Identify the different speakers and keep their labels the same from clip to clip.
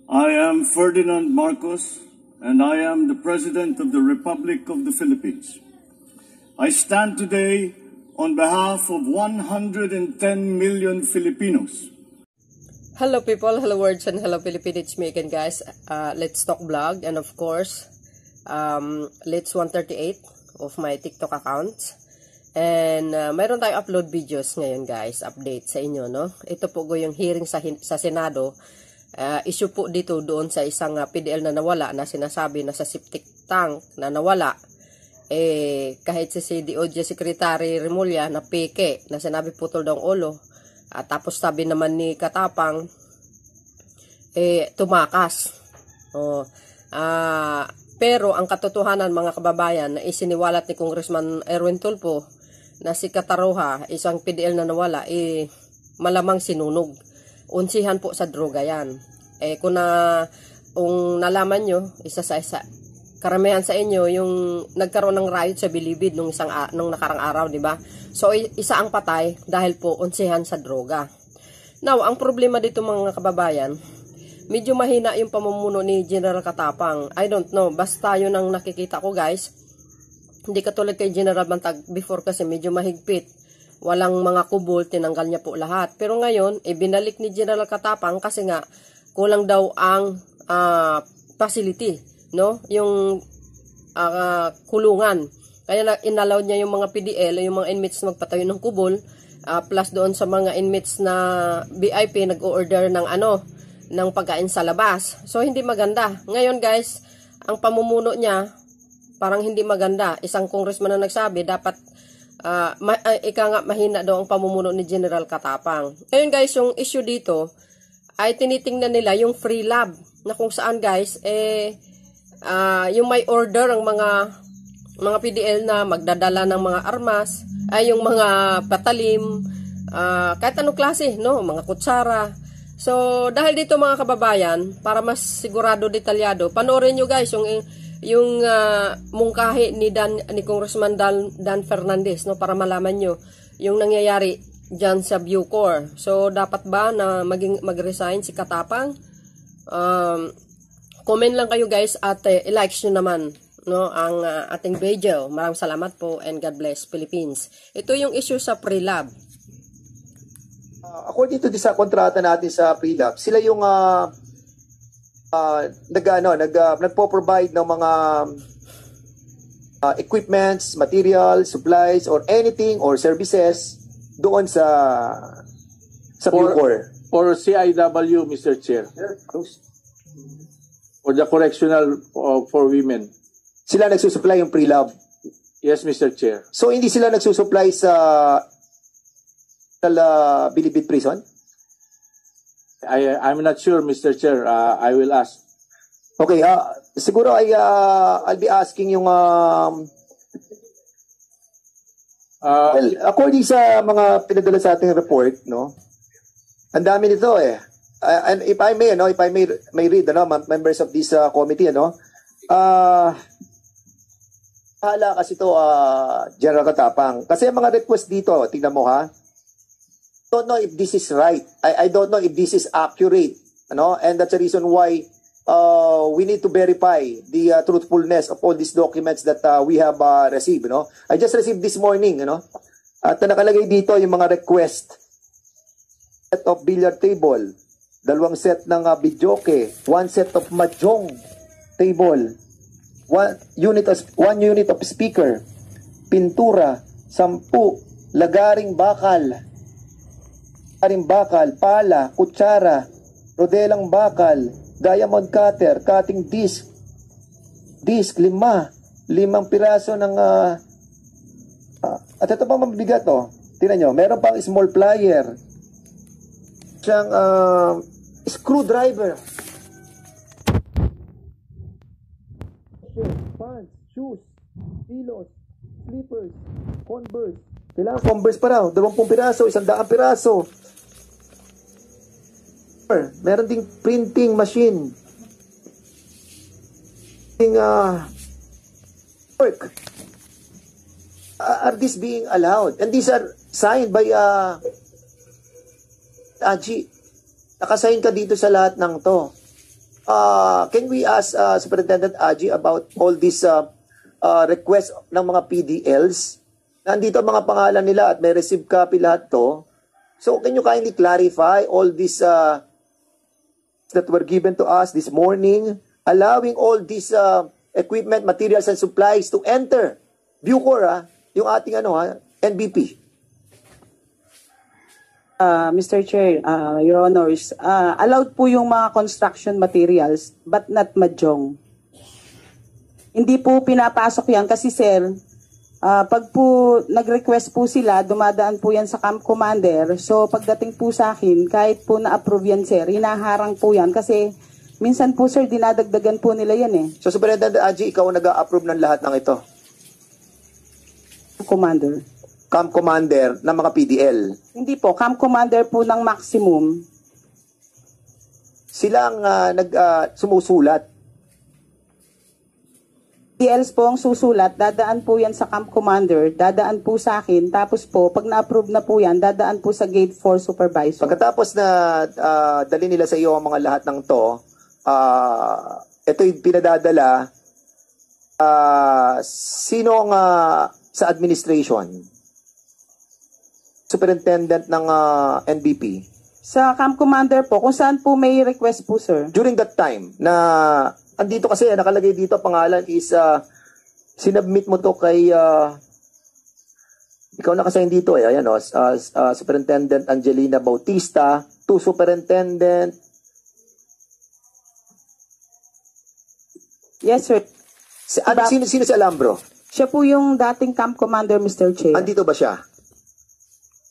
Speaker 1: I am Ferdinand Marcos, and I am the President of the Republic of the Philippines. I stand today on behalf of 110 million Filipinos.
Speaker 2: Hello people, hello words, and hello Philippines. It's me again, guys. Let's Talk Vlog, and of course, let's 138 of my TikTok account. And mayroon tayong upload videos ngayon, guys. Update sa inyo, no? Ito po yung hearing sa Senado. Issue po dito doon sa isang PDL na nawala, na sinasabi na sa septic tank na nawala. Kahit si DOJ Secretary Remulla na peke, na sinabi putol daw ang ulo. Tapos sabi naman ni Katapang, tumakas. Pero ang katotohanan, mga kababayan, na isiniwalat ni Congressman Erwin Tulfo na si Kataroha, isang PDL na nawala, malamang sinunog. Unsihan po sa droga yan. Kung nalaman nyo, karamihan sa inyo, yung nagkaroon ng riot sa Bilibid nung nakarang araw, di ba? So, isa ang patay dahil po unsihan sa droga. Now, ang problema dito, mga kababayan, medyo mahina yung pamumuno ni General Katapang. I don't know, basta yun ang nakikita ko, guys. Hindi katulad kay General Bantag before, kasi medyo mahigpit. Walang mga kubol, tinanggal niya po lahat. Pero ngayon, binalik ni General Katapang kasi nga kulang daw ang facility, no? Yung kulungan. Kaya inalaw niya yung mga PDL, yung mga inmates na magpatayo ng kubol, plus doon sa mga inmates na VIP nag-order ng ng pagkain sa labas. So hindi maganda. Ngayon, guys, ang pamumuno niya parang hindi maganda. Isang congressman na nagsabi dapat mahina daw ang pamumuno ni General Katapang. Ngayon, guys, yung issue dito ay tinitingnan nila yung free lab, na kung saan, guys, yung may order ang mga PDL na magdadala ng mga armas, ay yung mga patalim, kahit anong klase, no, mga kutsara. So dahil dito, mga kababayan, para mas sigurado, detalyado, panoorin nyo, guys, yung mungkahi ni Congressman Dan Fernandez, no, para malaman nyo yung nangyayari dyan sa Bucor. So dapat ba na mag-resign si Katapang? Comment lang kayo, guys, at i-likes nyo naman, no, ang ating video. Maraming salamat po, and God bless Philippines. Ito yung issue sa pre-lab.
Speaker 3: According to sa kontrata natin sa pre-lab, sila yung nagpo-provide ng mga equipments, materials, supplies, or anything, or services doon sa Bucor.
Speaker 4: For CIW, Mr. Chair. For the correctional for women.
Speaker 3: Sila nagsusupply yung pre-lab?
Speaker 4: Yes, Mr. Chair.
Speaker 3: So hindi sila nagsusupply sa Bilibid Prison?
Speaker 4: I'm not sure, Mr. Chair. I will ask.
Speaker 3: Okay, siguro I'll be asking yung well, according sa mga pinadala sa ating report, no, ang dami nito and if I may read, members of this committee, hala kasi to General Katapang, kasi mga request dito, tingnan mo, ha, don't know if this is right. I don't know if this is accurate, and that's the reason why we need to verify the truthfulness of all these documents that we have received. I just received this morning, at nakalagay dito yung mga request: set of billiard table, 2 set ng videoke, 1 set of mahjong table, 1 unit of speaker, pintura, 10 lagaring bakal, pala, kutsara, rodelang bakal, diamond cutter, cutting disc, 5 piraso ng at ito pa mabigat, tingnan nyo, meron pang small plier, siyang screwdriver, pants, shoes, pillows, slippers, Converse. Kailangan Converse pa raw, 20 piraso, 100 piraso. Meron ding printing machine. Work. Are these being allowed? And these are signed by Aji. Nakasign ka dito sa lahat ng to. Can we ask Superintendent Aji about all these requests ng mga PDLs? Nandito ang mga pangalan nila at may receive copy lahat to. So can you kindly clarify all these that were given to us this morning, allowing all these equipment, materials, and supplies to enter Bucor, yung ating NBP?
Speaker 5: Mr. Chair, Your Honors, allowed po yung mga construction materials but not mahjong. Hindi po pinapasok yan kasi sir, pag po nag-request po sila, dumadaan po yan sa Camp Commander. So pagdating po sa akin, kahit po na-approve yan sir, hinaharang po yan kasi minsan po sir, dinadagdagan po nila yan eh.
Speaker 3: So Superintendent Aji, ikaw ang nag-a-approve ng lahat ng ito?
Speaker 5: Commander.
Speaker 3: Camp Commander ng mga PDL?
Speaker 5: Hindi po, Camp Commander po ng maximum.
Speaker 3: Sila ang sumusulat?
Speaker 5: PDLs po ang susulat, dadaan po yan sa Camp Commander, dadaan po sa akin, tapos po, pag na-approve na po yan, dadaan po sa Gate 4 Supervisor.
Speaker 3: Pagkatapos na dali nila sa iyo ang mga lahat ng to, ito'y pinadadala, sino ang sa administration? Superintendent ng NBP?
Speaker 5: Sa Camp Commander po, kung saan po may request po, sir.
Speaker 3: During that time, na andito kasi, nakalagay dito, pangalan is, sinubmit mo to kay, ikaw na kasi dito ayan Superintendent Angelina Bautista, to Superintendent.
Speaker 5: Yes, sir.
Speaker 3: Sino si Alambro?
Speaker 5: Siya po yung dating Camp Commander, Mr. Chair.
Speaker 3: Andito ba siya?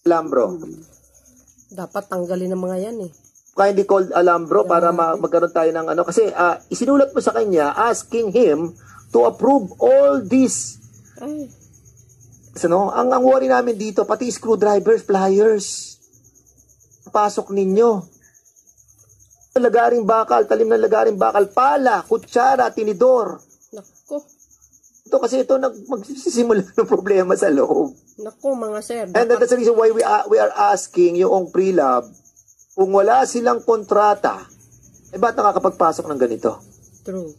Speaker 3: Alambro.
Speaker 2: Dapat tanggalin ng mga yan eh.
Speaker 3: Kindly called Alambro para magkaroon tayo ng kasi isinulat mo sa kanya asking him to approve all these.
Speaker 2: Ay.
Speaker 3: Ang worry namin dito, pati screwdrivers, pliers, pasok ninyo. Lagaring bakal, talim ng lagaring bakal, pala, kutsara, tinidor.
Speaker 2: Nako.
Speaker 3: Ito kasi magsisimula ng problema sa loob.
Speaker 2: Nako mga sir.
Speaker 3: And that's the reason why we are asking yung pre-lab, kung wala silang kontrata, ba't nakakapagpasok ng ganito?
Speaker 2: True.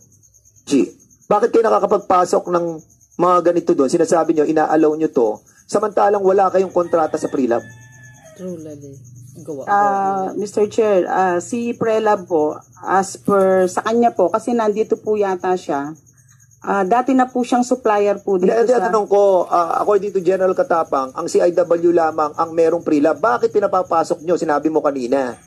Speaker 3: Bakit kayo nakakapagpasok ng mga ganito doon? Sinasabi nyo, ina-allow nyo to, samantalang wala kayong kontrata sa pre-lab.
Speaker 2: True, lali.
Speaker 5: Mr. Chair, si pre-lab po, as per sa kanya po, kasi nandito po yata siya, dati na po siyang supplier po dito sa...
Speaker 3: Tanong ko, according to General Katapang, ang CIW lamang ang merong pre-lab. Bakit pinapapasok nyo? Sinabi mo kanina.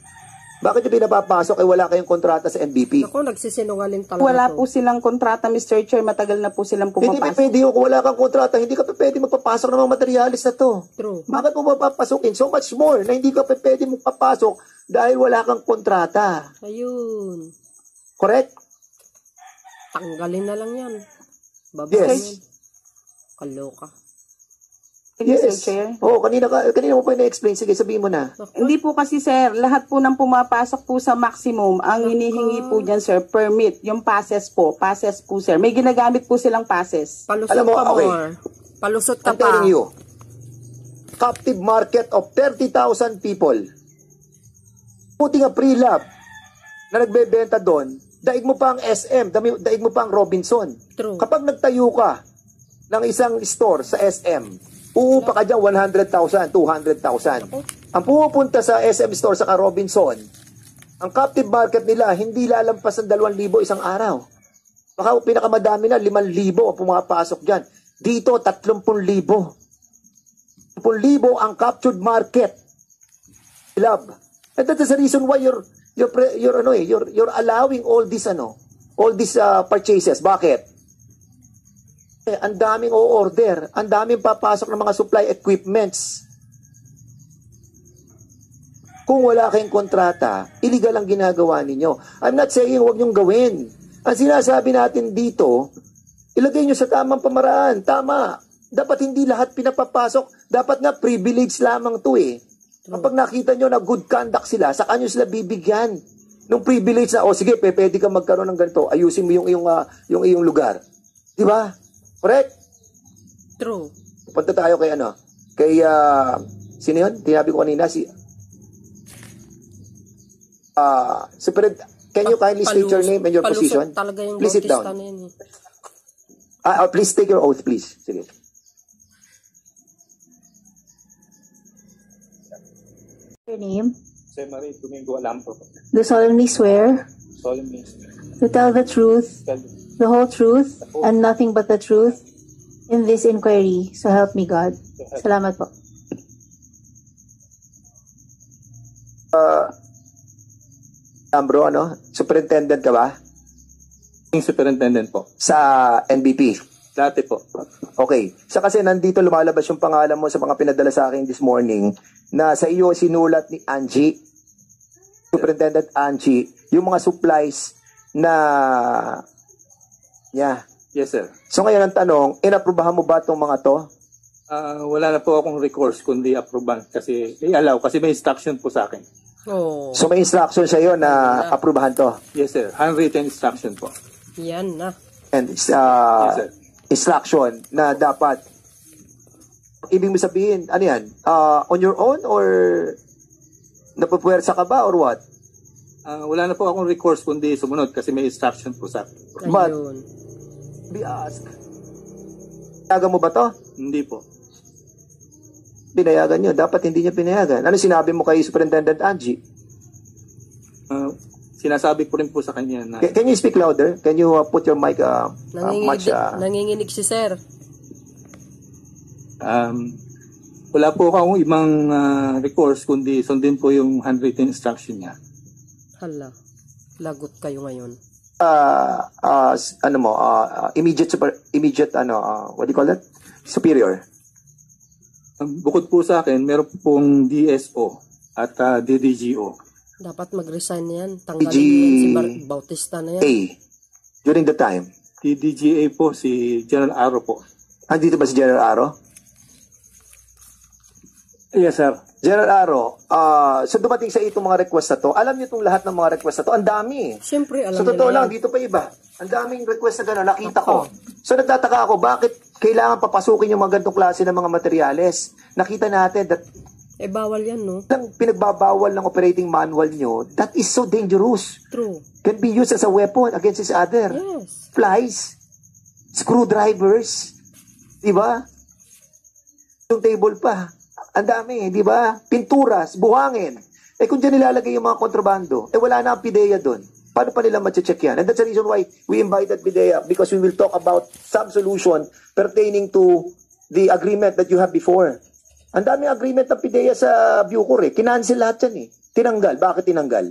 Speaker 3: Bakit nyo pinapapasok wala kayong kontrata sa NBP?
Speaker 2: Ako, nagsisinungaling talaga.
Speaker 5: Wala po silang kontrata, Mr. Chair. Matagal na po silang pumapasok.
Speaker 3: Hindi pwede yung kung wala kang kontrata, hindi ka pwede magpapasok ng mga materialis na to.
Speaker 2: True.
Speaker 3: Bakit mo mapapasukin? So much more na hindi ka pwede magpapasok dahil wala kang kontrata.
Speaker 2: Ayun.
Speaker 3: Correct?
Speaker 2: Tanggalin na lang yan.
Speaker 3: Yes.
Speaker 2: Kaloka.
Speaker 3: Yes.
Speaker 5: Sir.
Speaker 3: Kanina mo pa na-explain. Sige, sabihin mo na.
Speaker 5: Hindi po kasi sir, lahat po ng pumapasok po sa maximum, ang hinihingi po dyan sir, permit, yung passes po sir. May ginagamit po silang passes.
Speaker 2: Palusot
Speaker 3: Alam mo,
Speaker 2: ka
Speaker 3: okay.
Speaker 2: more. Palusot ka
Speaker 3: I'm telling
Speaker 2: pa.
Speaker 3: you, captive market of 30,000 people. Puting a pre-lab na nagbebenta doon, daig mo pa ang SM, daig mo pa ang Robinson.
Speaker 2: True.
Speaker 3: Kapag nagtayo ka ng isang store sa SM, uupa ka dyan 100,000, 200,000. Ang pumupunta sa SM store sa Robinson, ang captive market nila, hindi lalampas ng 2,000 isang araw. Baka pinakamadami na, 5,000 ang pumapasok dyan. Dito, 30,000. 30,000 ang captured market. Love. And that's the reason why you're allowing all these purchases. Bakit? Ang daming o-order, ang daming papasok ng mga supply equipments. Kung wala kayong kontrata, illegal ang ginagawa ninyo. I'm not saying huwag niyong gawin. Ang sinasabi natin dito, ilagay nyo sa tamang pamaraan. Tama. Dapat hindi lahat pinapapasok. Dapat nga privilege lamang to eh. Kapag nakita nyo na good conduct sila, saka nyo sila bibigyan ng privilege na, sige, pwede ka magkaroon ng ganito. Ayusin mo yung iyong lugar. Di ba? Correct?
Speaker 2: True.
Speaker 3: Punta tayo kay sino yun? Tinabi ko kanina, Can you kindly state your name and your
Speaker 2: palusot
Speaker 3: position?
Speaker 2: Talaga yung
Speaker 3: Please sit
Speaker 2: Bautista
Speaker 3: down.
Speaker 2: na yun.
Speaker 3: Please take your oath, please. Sige.
Speaker 6: Your name?
Speaker 4: Jose Marie Domingo Alampo.
Speaker 6: Do solemnly swear
Speaker 4: Solemnly
Speaker 6: to tell the truth,
Speaker 4: tell
Speaker 6: the whole truth, and nothing but the truth in this inquiry. So help me God. Salamat po.
Speaker 3: Bro, ano? Superintendent ka ba?
Speaker 4: yung superintendent po.
Speaker 3: Sa NBP?
Speaker 4: Dati po.
Speaker 3: Okay. Sa kasi nandito lumalabas yung pangalan mo sa mga pinadala sa akin this morning na sa iyo sinulat ni Angie, Superintendent Angie, yung mga supplies na niya.
Speaker 4: Yes, sir.
Speaker 3: So ngayon ang tanong, inaprubahan mo ba itong mga to?
Speaker 4: Wala na po akong recourse kundi approval kasi i-allow kasi may instruction po sa akin.
Speaker 2: Oh,
Speaker 3: So may instruction sa iyo na aprubahan to.
Speaker 4: Yes, sir. Handwritten instruction po.
Speaker 2: yan na.
Speaker 3: And
Speaker 4: Yes, sir.
Speaker 3: instruction na dapat ibig mo sabihin, ano yan? On your own or napupwersa ka ba or what?
Speaker 4: Wala na po akong recourse kundi sumunod kasi may instruction po sa akin.
Speaker 3: But-
Speaker 2: Ayun.
Speaker 3: Be ask. Pinayagan mo ba to?
Speaker 4: Hindi po.
Speaker 3: Pinayagan nyo. Dapat hindi niya pinayagan. Ano sinabi mo kay Superintendent Angie?
Speaker 4: Sinasabi ko rin po sa kanya na
Speaker 3: Can you speak louder? Can you put your mic much?
Speaker 2: Nanginginig si sir.
Speaker 4: wala po akong ibang recourse kundi sundin po yung handwritten instruction niya.
Speaker 2: Hala, lagot kayo ngayon.
Speaker 3: Immediate what do you call that? Superior.
Speaker 4: Bukod po sa akin, meron pong DSO at DDGO.
Speaker 2: Dapat mag-resign na yan. Tanggalin yan si Bautista na yan.
Speaker 3: A. During the time.
Speaker 4: DDGA po si General Aro po.
Speaker 3: Andito ba si General Aro?
Speaker 4: Yes, sir.
Speaker 3: General Aro, so dumating sa itong mga request na to, alam niyo itong lahat ng mga request na to, ang dami.
Speaker 2: Siyempre, alam
Speaker 3: So
Speaker 2: nila
Speaker 3: totoo lang,
Speaker 2: yan.
Speaker 3: dito pa iba. Ang daming request na gano'n, nakita ko. So nagtataka ako, bakit kailangan papasukin yung mga ganitong klase ng mga materyales? Nakita natin that
Speaker 2: Eh, bawal yan, no?
Speaker 3: lang pinagbabawal ng operating manual nyo, that is so dangerous.
Speaker 2: True.
Speaker 3: Can be used as a weapon against each other.
Speaker 2: Yes.
Speaker 3: Flies, screwdrivers, di ba? Yung table pa, ang dami, di ba? Pinturas, buhangin. Eh kung dyan nilalagay yung mga kontrabando, eh wala na ang PIDEA doon. Paano pa nila ma-check yan? And that's the reason why we invited PIDEA, because we will talk about some solution pertaining to the agreement that you have before. Ang daming agreement ng PIDEA sa Bucor eh. Kinancel lahat yan eh. Tinanggal. Bakit tinanggal?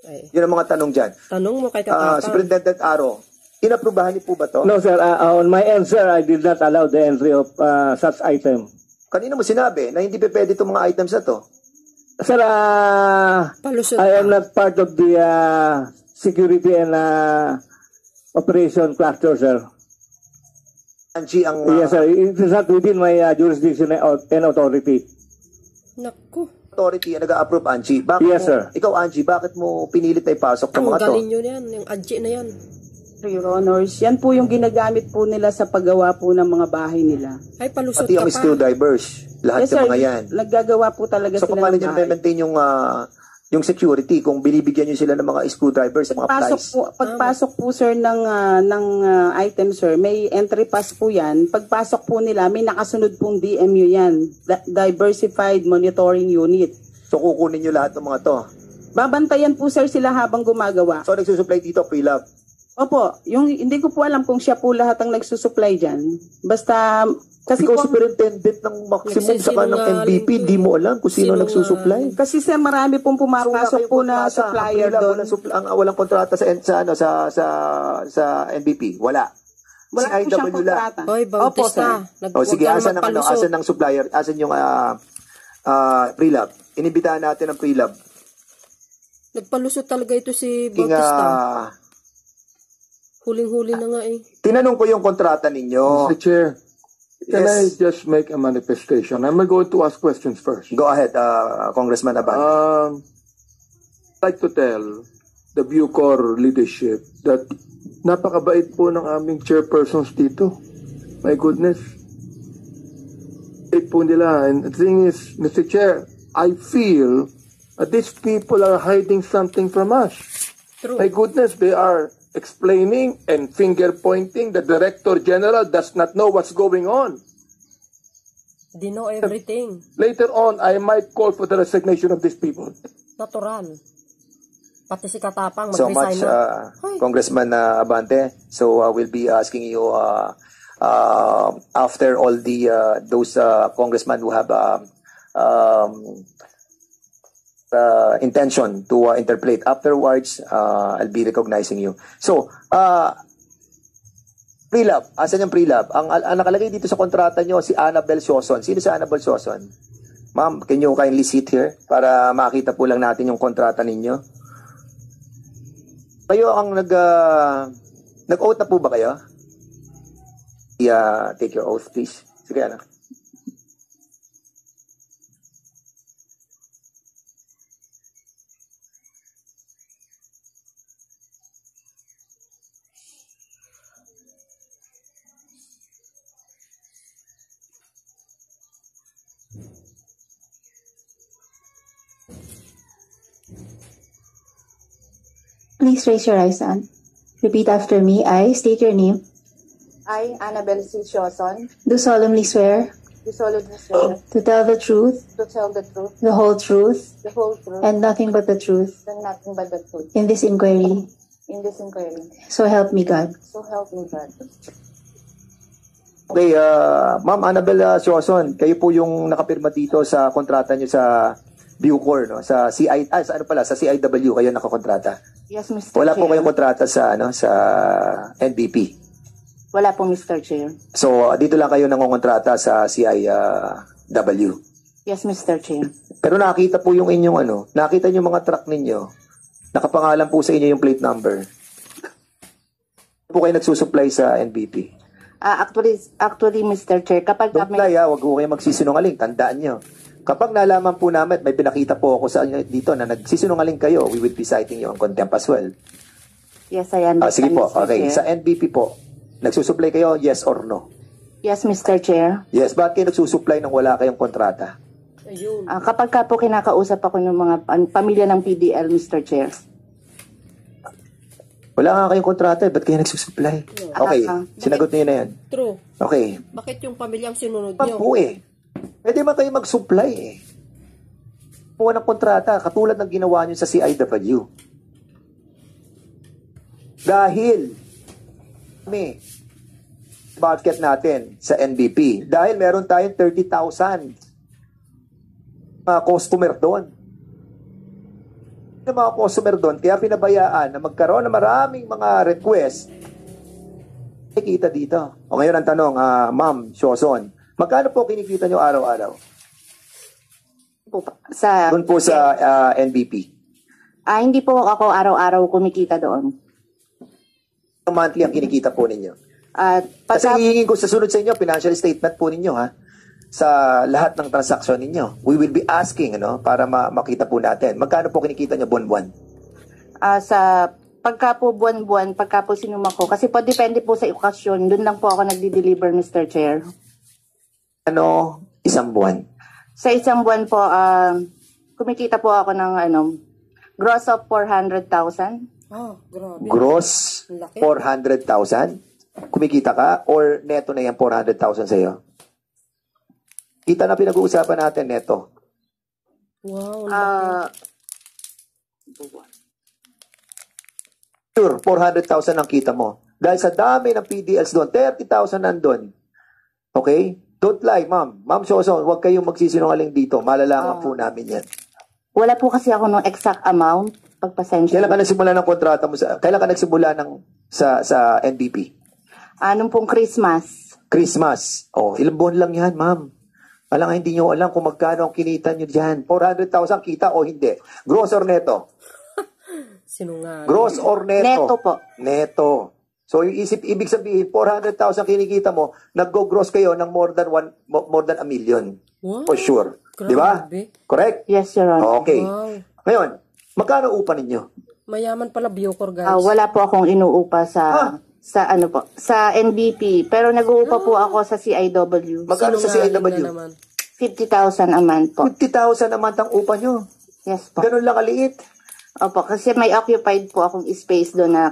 Speaker 2: Ay,
Speaker 3: Yan ang mga tanong dyan.
Speaker 2: tanong mo kay Katapang.
Speaker 3: Superintendent Aro, inaprubahan niyo po ba to?
Speaker 7: No, sir. On my end, sir, I did not allow the entry of such item.
Speaker 3: Kanina mo sinabi na hindi pa pwede itong mga items na to.
Speaker 7: Sir,
Speaker 2: Palusot
Speaker 7: I am
Speaker 2: ka.
Speaker 7: not part of the security and operation cluster, sir.
Speaker 3: Angie ang
Speaker 7: Yes, sir. It is not within my jurisdiction and authority.
Speaker 2: Naku.
Speaker 3: authority ang nag-approve, Angie. Bakit
Speaker 7: Yes,
Speaker 3: mo,
Speaker 7: sir.
Speaker 3: Ikaw, Angie, bakit mo pinilit na ipasok ng mga to?
Speaker 2: Tanggalin nyo yan. Yung adji na yan.
Speaker 5: Your Honors, yan po yung ginagamit po nila sa paggawa po ng mga bahay nila.
Speaker 2: Ay, palusot
Speaker 3: Pati
Speaker 2: ka
Speaker 3: yung
Speaker 2: pa.
Speaker 3: screwdrivers. Lahat
Speaker 5: Yes,
Speaker 3: ng
Speaker 5: sir,
Speaker 3: mga yan.
Speaker 5: naggagawa po talaga
Speaker 3: So,
Speaker 5: sila
Speaker 3: paano
Speaker 5: ng
Speaker 3: nyo
Speaker 5: bahay.
Speaker 3: maintain yung security kung binibigyan nyo sila ng mga screwdrivers, mga plies?
Speaker 5: Pagpasok po sir ng item sir, may entry pass po yan. Pagpasok po nila, may nakasunod pong DMU yan. Diversified Monitoring Unit.
Speaker 3: So, kukunin nyo lahat ng mga to.
Speaker 5: Babantayan po sir sila habang gumagawa.
Speaker 3: So, nagsusupply dito, pre-lab.
Speaker 5: Opo, hindi ko po alam kung siya po lahat ang nagsusupply dyan. Basta, kasi
Speaker 3: Ikaw,
Speaker 5: po,
Speaker 3: superintendent ng maximum saka ng MVP, di mo alam kung sino nagsusupply.
Speaker 5: kasi sir marami pong pumapasok po na supplier doon.
Speaker 3: Walang kontrata sa NBP. Wala.
Speaker 5: Wala po siyang
Speaker 3: CIW lang.
Speaker 5: kontrata.
Speaker 2: Hoy, Bautista.
Speaker 3: O sige, asan ng supplier? Asan yung pre-lab? Inibitahan natin ang pre-lab.
Speaker 2: Nagpalusot talaga ito si
Speaker 3: King,
Speaker 2: Bautista. Huling-huli na nga eh.
Speaker 3: tinanong ko yung kontrata ninyo.
Speaker 8: Mr. Chair, can I
Speaker 3: Yes.
Speaker 8: just make a manifestation? I'm going to ask questions first.
Speaker 3: Go ahead, Congressman Abad.
Speaker 8: I'd like to tell the Bucor leadership that napakabait po ng aming chairpersons dito. My goodness. Bait po nila. And the thing is, Mr. Chair, I feel that these people are hiding something from us.
Speaker 2: True.
Speaker 8: My goodness, they are explaining and finger pointing. The Director General does not know what's going on.
Speaker 2: They know everything.
Speaker 8: Later on, I might call for the resignation of these people.
Speaker 2: Natural. Pati si Katapang
Speaker 3: So much,
Speaker 2: mag-resign na.
Speaker 3: Congressman Abante. So we'll be asking you after all those congressmen who have intention to interpolate. Afterwards, I'll be recognizing you. So, pre-lab. Asan yung pre-lab? Ang nakalagay dito sa kontrata nyo, si Annabel Sioson. Sino si Annabel Sioson? Ma'am, can you kindly sit here para makita po lang natin yung kontrata ninyo? Kayo ang nag-oath na po ba kayo? Yeah, take your oath, please. Sige, anak.
Speaker 6: Please raise your right hand. Repeat after me. I state your name.
Speaker 9: I, Annabel C. Sioson,
Speaker 6: Do solemnly swear
Speaker 9: do solemnly swear
Speaker 6: to tell the truth,
Speaker 9: to tell the truth,
Speaker 6: the whole truth,
Speaker 9: the whole truth,
Speaker 6: and nothing but the truth
Speaker 9: and nothing but the truth
Speaker 6: in this inquiry.
Speaker 9: in this inquiry.
Speaker 6: So help me God.
Speaker 9: So help me God.
Speaker 3: Okay, Ma'am Annabel Sioson, kayo po yung nakapirma dito sa kontrata nyo sa Bucor, no? Sa sa CIW kayo nakakontrata.
Speaker 9: Yes, Mr.
Speaker 3: Wala
Speaker 9: Chair.
Speaker 3: po kayong kontrata sa sa NBP.
Speaker 9: Wala po, Mr. Chair.
Speaker 3: So, dito lang kayo nangongontrata sa CIW.
Speaker 9: Yes, Mr. Chair.
Speaker 3: Pero nakita po yung inyong nakita niyo mga truck ninyo. Nakapangalan po sa inyo yung plate number. Po kayo nagsusupply sa NBP.
Speaker 9: Actually, Mr. Chair, kapag
Speaker 3: Don't lie, wag po kayo magsisinungaling. Tandaan nyo. Kapag nalaman po namin, may pinakita po ako sa inyo dito na nagsisinungaling kayo, we will be citing you on contempt as well.
Speaker 9: Yes, I understand,
Speaker 3: Sige po,
Speaker 9: Mr.
Speaker 3: okay.
Speaker 9: Chair.
Speaker 3: Sa NBP po, nagsusupply kayo, yes or no?
Speaker 9: Yes, Mr. Chair.
Speaker 3: Yes, bakit kayo nagsusupply nang wala kayong kontrata?
Speaker 2: Ayun.
Speaker 9: Kapag ka po kinakausap ako ng mga pamilya ng PDL, Mr. Chair.
Speaker 3: Wala nga kayong kontrata, ba't kayo nagsusupply? Okay, sinagot niyo na yan.
Speaker 2: True.
Speaker 3: Okay.
Speaker 2: Bakit yung pamilyang sinunod
Speaker 3: Pag
Speaker 2: nyo?
Speaker 3: po pwede man kayo mag-supply Puha ng kontrata, katulad ng ginawa nyo sa CIW. Dahil budget natin sa NBP. Dahil meron tayong 30,000 mga customer doon. Yung mga customer doon, kaya pinabayaan na magkaroon ng maraming mga request, kita dito. O ngayon ang tanong, Ma'am Sioson, magkano po kinikita nyo araw-araw? Doon po sa NBP.
Speaker 9: Hindi po ako araw-araw kumikita doon.
Speaker 3: Monthly ang kinikita po ninyo. Kasi
Speaker 9: Pagka,
Speaker 3: hihingin ko sa sunod sa inyo, financial statement po ninyo sa lahat ng transaksyon ninyo. We will be asking para makita po natin. Magkano po kinikita nyo buwan-buwan?
Speaker 9: sa pagka po buwan-buwan, pagka po sinuma ko, kasi po depende po sa okasyon, doon lang po ako nagdi-deliver, Mr. Chair.
Speaker 3: Isang buwan?
Speaker 9: Sa isang buwan po, kumikita po ako ng gross of 400,000.
Speaker 2: Oh, grabe.
Speaker 3: Gross
Speaker 2: Laki.
Speaker 3: 400,000? Kumikita ka? Or neto na yan 400,000 sa'yo? Kita na pinag-uusapan natin neto.
Speaker 2: Wow, laki.
Speaker 3: Sure, 400,000 ang kita mo. Dahil sa dami ng PDLs doon, 30,000 nandun. Okay? Don't lie, ma'am. Ma'am Sioson, huwag kayong magsisinungaling dito. Malalaman po namin yan.
Speaker 9: Wala po kasi ako ng exact amount. Pagpasensya.
Speaker 3: Kailan ka nagsimula ng kontrata mo kailan ka nagsimula sa NBP?
Speaker 9: Nung pong Christmas.
Speaker 3: Christmas. Ilang buwan lang yan, ma'am. Alam nga, hindi nyo alam kung magkano ang kinita nyo dyan. 400,000 kita o hindi. Gross or neto?
Speaker 2: Sinungaling.
Speaker 3: Gross or neto?
Speaker 9: Neto po.
Speaker 3: Neto. So, ibig sabihin, 400,000 kinikita mo, nag-go-gross kayo ng more than a million.
Speaker 2: Wow.
Speaker 3: For sure.
Speaker 2: Grabe.
Speaker 3: Di ba? Correct?
Speaker 9: Yes, Your Honor.
Speaker 3: Okay.
Speaker 2: Wow.
Speaker 3: Ngayon, magkano upa ninyo?
Speaker 2: Mayaman pala Bucor, guys.
Speaker 9: Wala po akong inuupa sa NBP. Pero nag-uupa po ako sa CIW.
Speaker 3: Magkano sa CIW?
Speaker 9: 50,000 a month po.
Speaker 3: 50,000 a month ang upa nyo.
Speaker 9: Yes po.
Speaker 3: Ganun lang kaliit.
Speaker 9: Opo, kasi may occupied po akong space doon na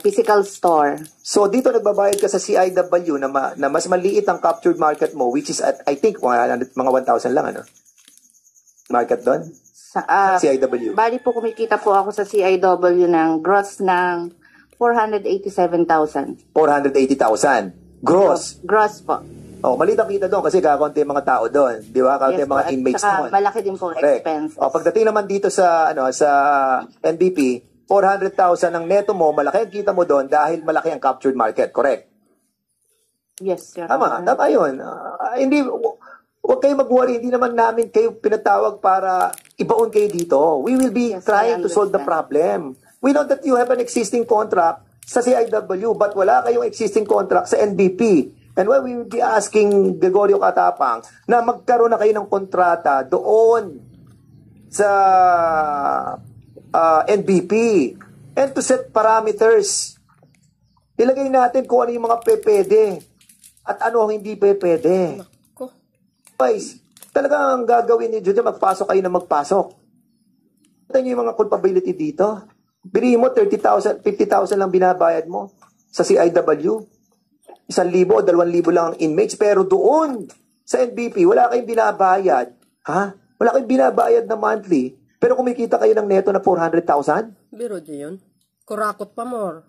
Speaker 9: physical store.
Speaker 3: So dito nagbabayad ka sa CIW na mas maliit ang captured market mo, which is at, I think mga 1,000 lang, ano? Market doon?
Speaker 9: Sa
Speaker 3: CIW.
Speaker 9: Bali po kumikita po ako sa CIW ng gross ng 487,000.
Speaker 3: 480,000. Gross.
Speaker 9: Gross po.
Speaker 3: Oh, maliit ang kita doon kasi kakaunti mga tao doon, di ba? Kaunti
Speaker 9: Yes
Speaker 3: mga
Speaker 9: po.
Speaker 3: inmates
Speaker 9: At saka
Speaker 3: doon.
Speaker 9: malaki din po ang
Speaker 3: Correct.
Speaker 9: expense.
Speaker 3: O pagdating naman dito sa sa NBP, 400,000 ang neto mo, malaki ang kita mo doon dahil malaki ang captured market, correct?
Speaker 9: Yes, sir.
Speaker 3: Tama 'yun. Hindi wag kayo mag-worry, hindi naman namin kayo pinatawag para ibaon kayo dito. We will be
Speaker 9: Yes,
Speaker 3: trying
Speaker 9: I
Speaker 3: to solve the problem. We know that you have an existing contract sa CIW but wala kayong existing contract sa NBP. And why we will be asking Gregorio Katapang na magkaroon na kayo ng kontrata doon sa NBP and to set parameters. Ilagay natin kung ano yung mga pwede at ano ang hindi pwede. Guys, talagang gagawin niyo dyan, magpasok kayo na magpasok. Ito yung mga culpability dito. Birihin mo, 30,000, 50,000 lang binabayad mo sa CIW. 1,000 o 2,000 lang ang inmates, pero doon sa NBP, wala kayong binabayad. Ha? Wala kayong binabayad na monthly, pero kumikita kayo ng neto na 400,000?
Speaker 2: Biro dyan yun. Kurakot pa more.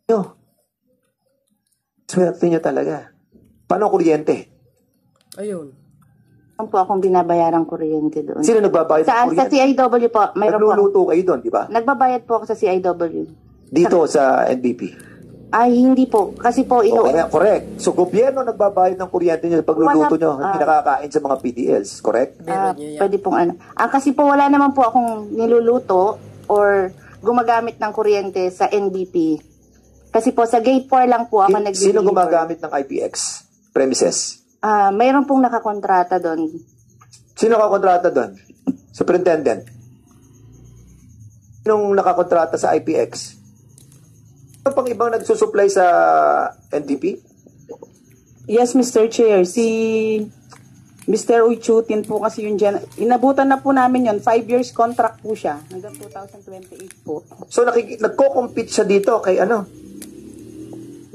Speaker 3: Yo. Swerte nyo talaga. Paano kuryente?
Speaker 2: Ayun.
Speaker 9: Ano po akong binabayarang kuryente doon?
Speaker 3: Sino nagbabayad ng
Speaker 9: Sa
Speaker 3: kuryente?
Speaker 9: CIW po, mayroon po.
Speaker 3: Nagluluto kayo doon, di ba?
Speaker 9: Nagbabayad po ako sa CIW.
Speaker 3: Dito sa NBP.
Speaker 9: Ay, hindi po. Kasi po,
Speaker 3: Okay, correct. So, gobyerno nagbabayad ng kuryente nyo sa pagluluto nyo, pinakakain sa mga PDLs, correct?
Speaker 9: Pwede pong ano. Kasi po wala naman po akong niluluto or gumagamit ng kuryente sa NBP. Kasi po sa gate 4 lang po ako nag-deliver.
Speaker 3: Sino gumagamit ng IPX premises?
Speaker 9: Mayroon pong nakakontrata doon.
Speaker 3: Sino nakakontrata doon? Superintendent. Sinong nakakontrata sa IPX? Ano pang ibang nagsusupply sa NDP?
Speaker 5: Yes, Mr. Chair. Si Mr. Uychutin po kasi yung dyan. Inabutan na po namin yun. 5 years contract po siya. Hanggang 2028 po.
Speaker 3: So, nagko-compete siya dito kay ano?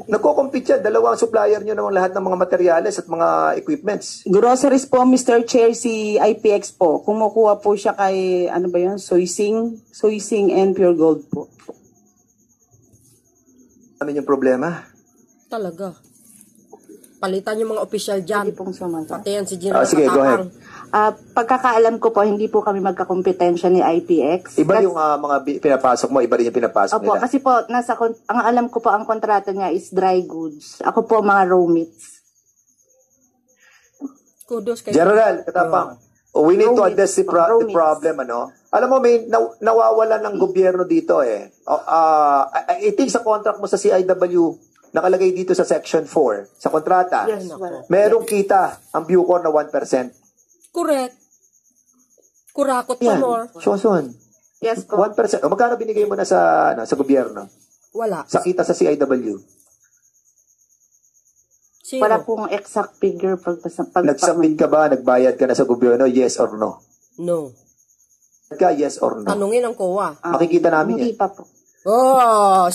Speaker 3: Nagko-compete siya. Dalawang supplier nyo ng lahat ng mga materyales at mga equipments.
Speaker 5: Groceries po, Mr. Chair, si IPX po. Kumukuha po siya kay, ano ba yun? Soysing and Pure Gold po.
Speaker 3: Ano yung problema?
Speaker 2: Talaga. Palitan yung mga official dyan.
Speaker 9: Hindi pong sumagot.
Speaker 2: Pati yan si General
Speaker 3: sige, go ahead.
Speaker 9: Pagkakaalam ko po, hindi po kami magkakompetensya ni IPX.
Speaker 3: Iba yung mga pinapasok mo, iba rin yung pinapasok
Speaker 9: Opo,
Speaker 3: nila.
Speaker 9: kasi po, ang alam ko po, ang kontrata niya is dry goods. Ako po, mga raw meats.
Speaker 2: Kudos kay
Speaker 3: General, Katapang, we need to address the problem, ano? Alam mo, may nawawalan ng gobyerno dito eh. I think sa contract mo sa CIW, nakalagay dito sa Section 4, sa kontrata,
Speaker 9: Yes, well.
Speaker 3: merong kita ang Bucor na 1%.
Speaker 2: Correct. Kurakot pa
Speaker 3: Yan,
Speaker 2: more.
Speaker 3: Shoson.
Speaker 9: Yes po.
Speaker 3: 1%. O magkano binigay mo na sa gobyerno?
Speaker 2: Wala.
Speaker 3: Sa kita sa CIW?
Speaker 2: Zero.
Speaker 9: Wala pong exact figure
Speaker 3: Nag-submit ka ba, nagbayad ka na sa gobyerno, yes or no?
Speaker 2: No.
Speaker 3: Yes or no?
Speaker 2: Tanungin ang COA.
Speaker 3: Makikita namin
Speaker 9: Hindi
Speaker 3: yan.
Speaker 9: pa po.
Speaker 2: Oh,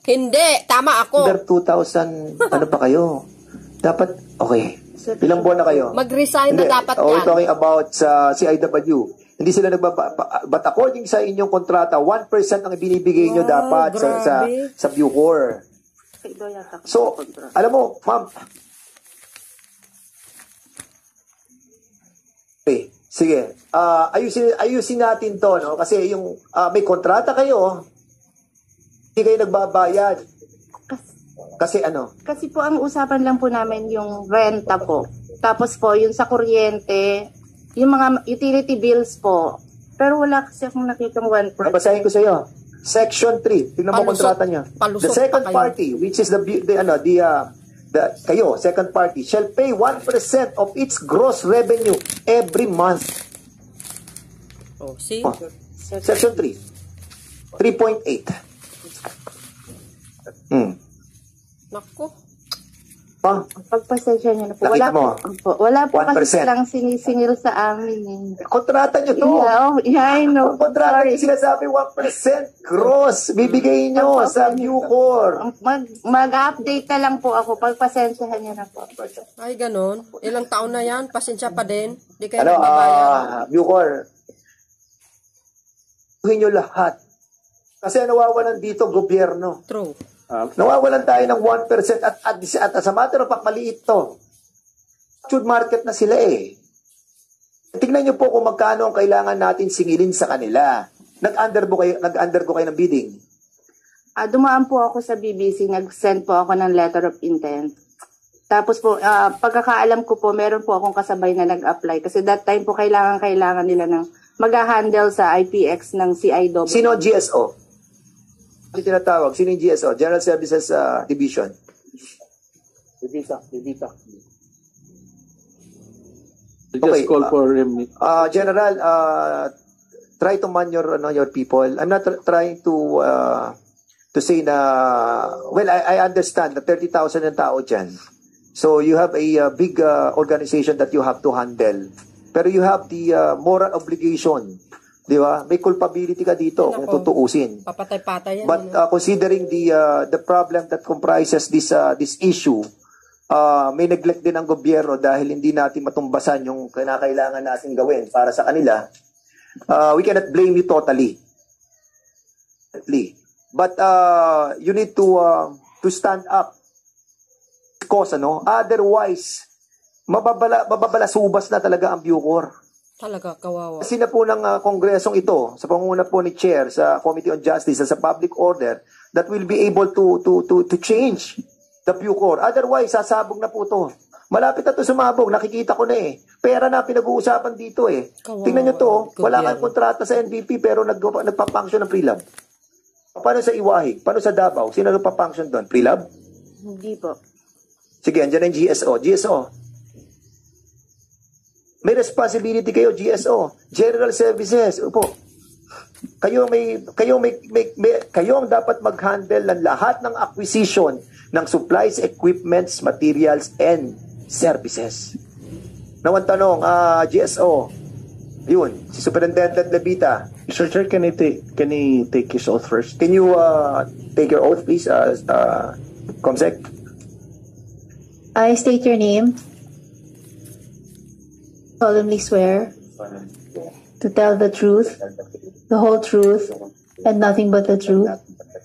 Speaker 2: hindi. Tama ako.
Speaker 3: Under 2,000, ano pa kayo? Dapat, okay. Ilang buwan na kayo?
Speaker 2: Mag-resign na dapat
Speaker 3: We're
Speaker 2: yan.
Speaker 3: talking about sa CIW. Hindi sila but according sa inyong kontrata, 1% ang ibinibigay nyo dapat sa Bucor. So, alam mo, ma'am, okay, sige, ayusin natin to, no? Kasi yung may kontrata kayo, hindi kayo nagbabayad. Kasi ano?
Speaker 9: Kasi po ang usapan lang po namin yung renta po. Tapos po yung sa kuryente, yung mga utility bills po. Pero wala kasi akong nakitang 1%.
Speaker 3: Basahin ko sa iyo. Section 3. Tingnan mo kontrata niya. The second party, which is kayo, second party, shall pay 1% of its gross revenue every month.
Speaker 2: Oh, see?
Speaker 3: Section 3. 3.8.
Speaker 2: Nako.
Speaker 3: Oh,
Speaker 9: Pagpasensya niyo na po.
Speaker 3: Nakita
Speaker 9: Wala po
Speaker 3: 1%.
Speaker 9: kasi silang sinisingil sa amin.
Speaker 3: kontrata nyo to.
Speaker 9: I know.
Speaker 3: Kontrata nyo sinasabi 1% gross. Bibigay nyo sa Bucor.
Speaker 9: Mag-update na lang po ako. Pagpasensyahan niyo na po.
Speaker 2: Ay, ganun. Ilang taon na yan, pasensya pa din. Di kayo nagbabayad.
Speaker 3: Bucor, nyo lahat. Kasi nawawalan dito gobyerno.
Speaker 2: True.
Speaker 3: Nawawalan tayo ng 1% at as a matter of fact, maliit to. Should market na sila eh. Tingnan nyo po kung magkano ang kailangan natin singilin sa kanila. Nag-undergo kayo ng bidding.
Speaker 9: Dumaan po ako sa BBC, nag-send po ako ng letter of intent. Tapos po, pagkakaalam ko po, meron po akong kasabay na nag-apply. Kasi that time po, kailangan nila ng mag-handle sa IPX ng CIW.
Speaker 3: Sino GSO? Ano tinatawag? Sino yung GSO? General Services Division.
Speaker 4: Just
Speaker 3: Okay,
Speaker 4: call for him.
Speaker 3: General, try to man your people. I'm not trying to say na, well, I understand na 30,000 ang tao dyan. So you have a big organization that you have to handle. Pero you have the moral obligation. Di ba? May culpability ka dito kung tutuusin.
Speaker 2: Papatay-patay yan.
Speaker 3: But considering the problem that comprises this issue, may neglect din ang gobyerno dahil hindi natin matumbasan yung kinakailangan natin gawin para sa kanila. We cannot blame you totally. But you need to stand up. Because otherwise, mababalasubas na talaga ang Bucor.
Speaker 2: Talaga, kawawa.
Speaker 3: Kasi na po ng kongresong ito, sa pangunguna po ni Chair sa Committee on Justice at sa Public Order, that will be able to change the Bucor. Otherwise, sasabog na po to. Malapit na to sumabog, nakikita ko na eh. Pera na pinag-uusapan dito eh.
Speaker 2: Kawawa.
Speaker 3: Tingnan nyo to, wala kang kontrata sa NBP pero nagpa-function ng pre-lab. Paano sa Iwahig? Paano sa Davao? Sino nagpa-function doon? Pre-lab?
Speaker 9: Hindi po.
Speaker 3: Sige, andyan ang GSO. May responsibility kayo, GSO. General Services. Upo. Kayo ang dapat mag-handle ng lahat ng acquisition ng supplies, equipments, materials, and services. Now, ang tanong, GSO. Yun, si Superintendent Levita.
Speaker 10: Sir, can he take his oath first?
Speaker 3: Can you take your oath, please, Comsec?
Speaker 6: I state your name. Solemnly swear to tell the truth, the whole truth, and nothing but the truth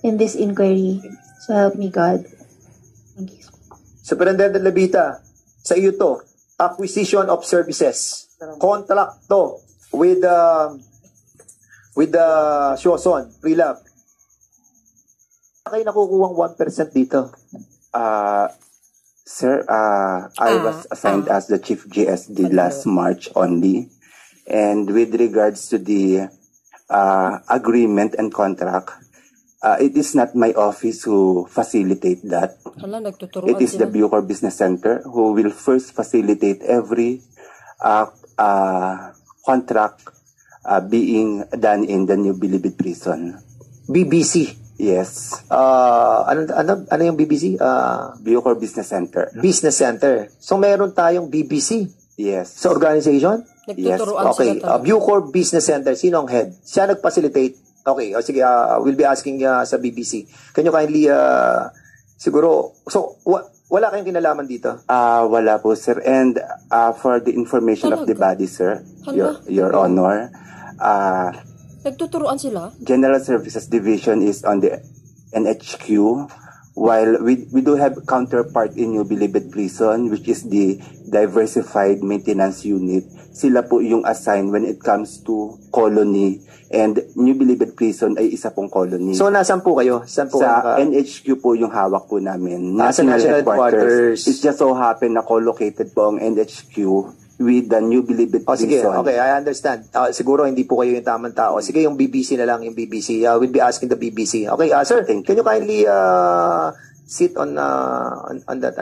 Speaker 6: in this inquiry. So help me God. Thank you.
Speaker 3: Superintendent Levita, sa iyo to, acquisition of services. Contract to with the Shoson, pre-lab. Kayo nakukuha 1% dito.
Speaker 11: Sir, I was assigned as the Chief GSD last March only. And with regards to the agreement and contract, it is not my office who facilitate that. It is the Bucor Business Center who will first facilitate every contract being done in the New Bilibid Prison.
Speaker 3: BBC.
Speaker 11: Yes.
Speaker 3: Ano yung BBC?
Speaker 11: Bucor Business Center.
Speaker 3: Business Center. So meron tayong BBC?
Speaker 11: Yes.
Speaker 3: Sa organization?
Speaker 11: Yes.
Speaker 3: Okay. Bucor Business Center. Sino ang head? Siya nag-facilitate. Okay. Sige, we'll be asking sa BBC. Can you kindly, siguro, so, wala kayong kinalaman dito?
Speaker 11: Wala po, sir. And for the information of the body, sir, Your Honor,
Speaker 2: nagtuturuan sila?
Speaker 11: General Services Division is on the NHQ, while we do have counterpart in New Bilibid Prison, which is the Diversified Maintenance Unit. Sila po yung assigned when it comes to colony, and New Bilibid Prison ay isa pong colony.
Speaker 3: So, nasan po kayo?
Speaker 11: Sa NHQ po yung hawak po namin.
Speaker 3: National Headquarters.
Speaker 11: It just so happen na co-located po ang NHQ with the New Bilibid Prison.
Speaker 3: Sige, okay, I understand. Siguro hindi po kayo yung tamang tao. Sige, yung BBC na lang, yung BBC. We'll be asking the BBC. Okay, sir, can you kindly sit on that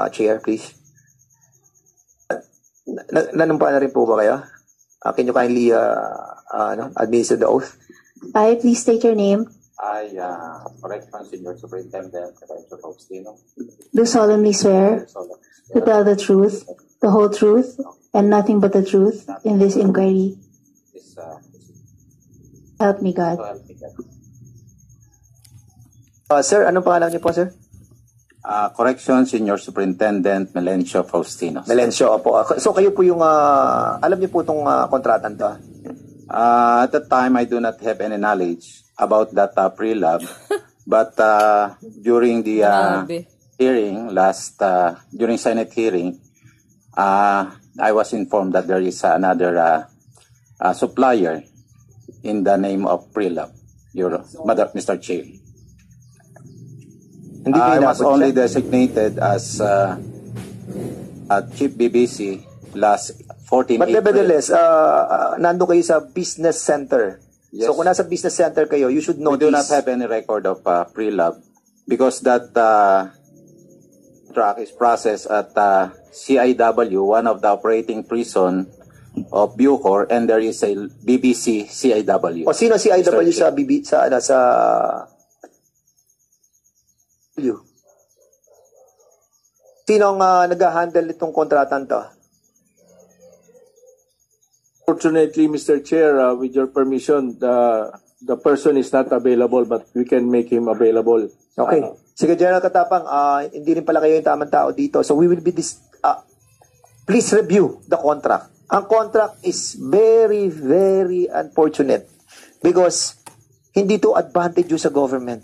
Speaker 3: chair, please? Nanumpa na rin po ba kayo? Can you kindly administer the oath?
Speaker 6: I please state your name.
Speaker 11: Correction, Senior Superintendent Melencio Faustino.
Speaker 6: Do solemnly swear to tell the truth, the whole truth, and nothing but the truth in this inquiry. Help me God.
Speaker 3: Sir, anong pangalan niyo po, sir?
Speaker 11: Correction, Senior Superintendent Melencio Faustino.
Speaker 3: Melencio, opo. So kayo po yung, alam niyo po itong kontratan to?
Speaker 11: At that time, I do not have any knowledge about that pre-lab. But during the hearing, during Senate hearing, I was informed that there is another supplier in the name of pre-lab, Mr. Chair. I was only designated as Chief BBC last 14
Speaker 3: But
Speaker 11: April.
Speaker 3: nevertheless, nando kayo sa business center.
Speaker 11: Yes.
Speaker 3: So kung nasa business center kayo, you should know
Speaker 11: We do not have any record of pre-lab because that track is processed at CIW, one of the operating prison of Bucor, and there is a BBC CIW.
Speaker 3: O sino CIW sa Sino ang nag-handle itong kontratan to?
Speaker 10: Fortunately, Mr. Chair, with your permission, the person is not available, but we can make him available.
Speaker 3: Okay. Sige, General Katapang, hindi rin pala kayo yung tamang tao dito. So we will be please review the contract. Ang contract is very, very unfortunate because hindi to advantage sa government.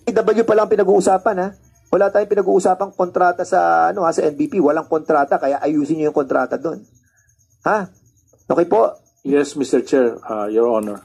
Speaker 3: CIW pa lang pinag-uusapan, ha? Wala tayong pinag-uusapang kontrata sa NBP. Walang kontrata, kaya ayusin niyo yung kontrata doon. Ha? Okay po?
Speaker 10: Yes, Mr. Chair, Your Honor.